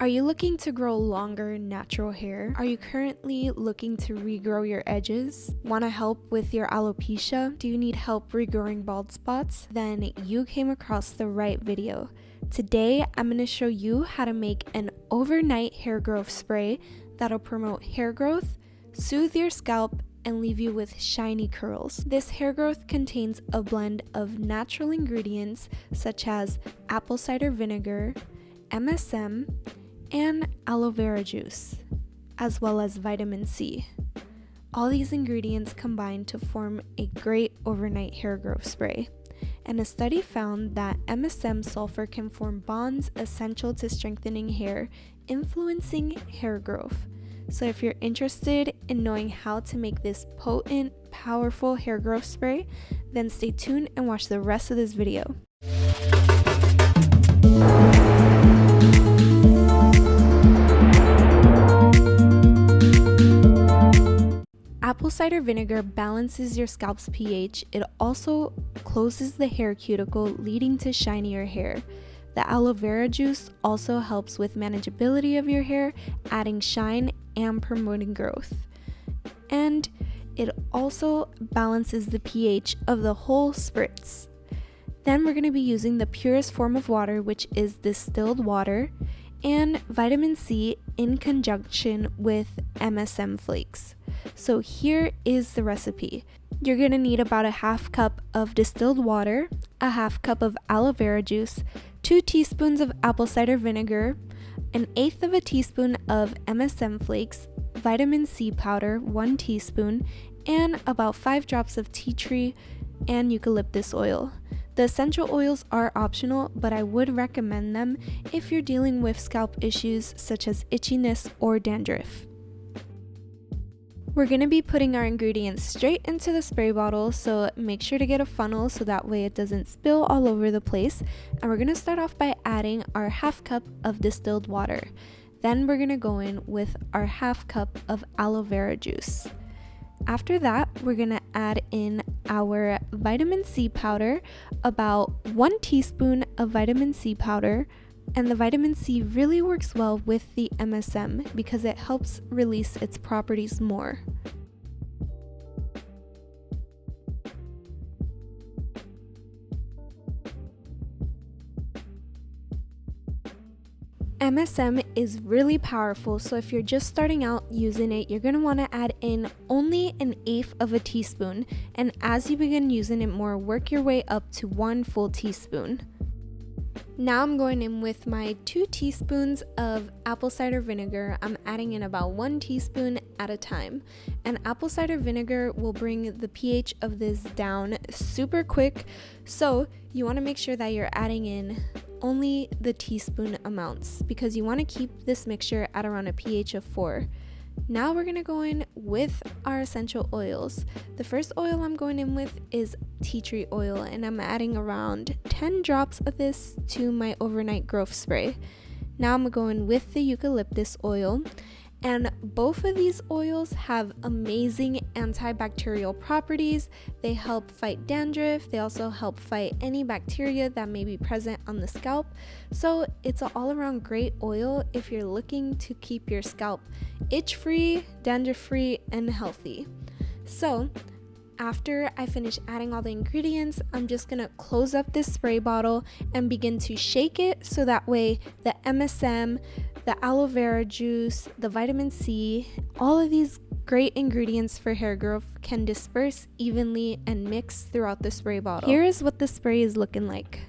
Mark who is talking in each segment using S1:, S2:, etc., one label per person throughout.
S1: Are you looking to grow longer, natural hair? Are you currently looking to regrow your edges? Want to help with your alopecia? Do you need help regrowing bald spots? Then you came across the right video. Today, I'm going to show you how to make an overnight hair growth spray that'll promote hair growth, soothe your scalp, and leave you with shiny curls. This hair growth contains a blend of natural ingredients such as apple cider vinegar, MSM, and aloe vera juice, as well as vitamin C. All these ingredients combine to form a great overnight hair growth spray. And a study found that MSM sulfur can form bonds essential to strengthening hair, influencing hair growth. So if you're interested in knowing how to make this potent, powerful hair growth spray, then stay tuned and watch the rest of this video. Apple cider vinegar balances your scalp's pH. It also closes the hair cuticle, leading to shinier hair. The aloe vera juice also helps with manageability of your hair, adding shine and promoting growth. And it also balances the pH of the whole spritz. Then we're going to be using the purest form of water, which is distilled water, and vitamin C in conjunction with MSM flakes. So here is the recipe. You're going to need about a half cup of distilled water, a half cup of aloe vera juice, 2 teaspoons of apple cider vinegar, 1/8 of a teaspoon of MSM flakes, vitamin C powder, 1 teaspoon, and about 5 drops of tea tree and eucalyptus oil. The essential oils are optional, but I would recommend them if you're dealing with scalp issues such as itchiness or dandruff. We're going to be putting our ingredients straight into the spray bottle, so make sure to get a funnel so that way it doesn't spill all over the place. And we're going to start off by adding our half cup of distilled water. Then we're going to go in with our half cup of aloe vera juice. After that, we're going to add in our vitamin C powder, about 1 teaspoon of vitamin C powder. And the vitamin C really works well with the MSM because it helps release its properties more. MSM is really powerful, so if you're just starting out using it, you're going to want to add in only 1/8 of a teaspoon, and as you begin using it more, work your way up to 1 full teaspoon. Now I'm going in with my 2 teaspoons of apple cider vinegar. I'm adding in about 1 teaspoon at a time. And apple cider vinegar will bring the pH of this down super quick. So you want to make sure that you're adding in only the teaspoon amounts because you want to keep this mixture at around a pH of 4. Now we're going to go in with our essential oils. The first oil I'm going in with is tea tree oil, and I'm adding around 10 drops of this to my overnight growth spray. Now I'm going with the eucalyptus oil, and both of these oils have amazing antibacterial properties. They help fight dandruff. They also help fight any bacteria that may be present on the scalp. So it's an all-around great oil if you're looking to keep your scalp itch-free, dandruff-free, and healthy. So after I finish adding all the ingredients, I'm just going to close up this spray bottle and begin to shake it so that way the MSM, the aloe vera juice, the vitamin C, all of these great ingredients for hair growth can disperse evenly and mix throughout the spray bottle. Here is what the spray is looking like.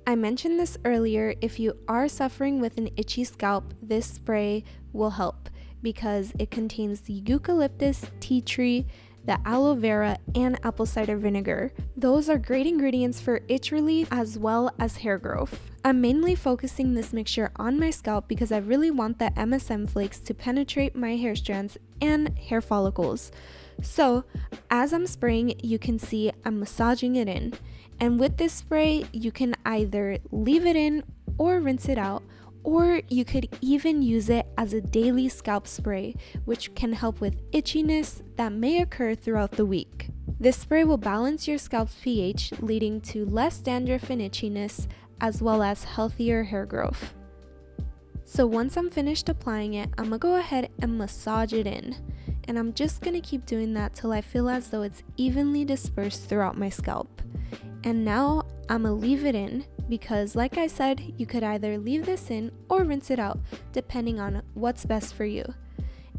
S1: I mentioned this earlier, if you are suffering with an itchy scalp, this spray will help because it contains the eucalyptus, tea tree, the aloe vera, and apple cider vinegar. Those are great ingredients for itch relief as well as hair growth. I'm mainly focusing this mixture on my scalp because I really want the MSM flakes to penetrate my hair strands and hair follicles. So as I'm spraying, you can see I'm massaging it in. And with this spray, you can either leave it in or rinse it out, or you could even use it as a daily scalp spray, which can help with itchiness that may occur throughout the week. This spray will balance your scalp's pH, leading to less dandruff and itchiness, as well as healthier hair growth. So once I'm finished applying it, I'm gonna go ahead and massage it in. And I'm just gonna keep doing that till I feel as though it's evenly dispersed throughout my scalp. And now I'm gonna leave it in because, like I said, you could either leave this in or rinse it out depending on what's best for you.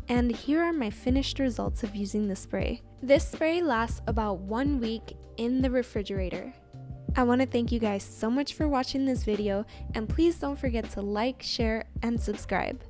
S1: And here are my finished results of using the spray. This spray lasts about 1 week in the refrigerator. I want to thank you guys so much for watching this video, and please don't forget to like, share, and subscribe.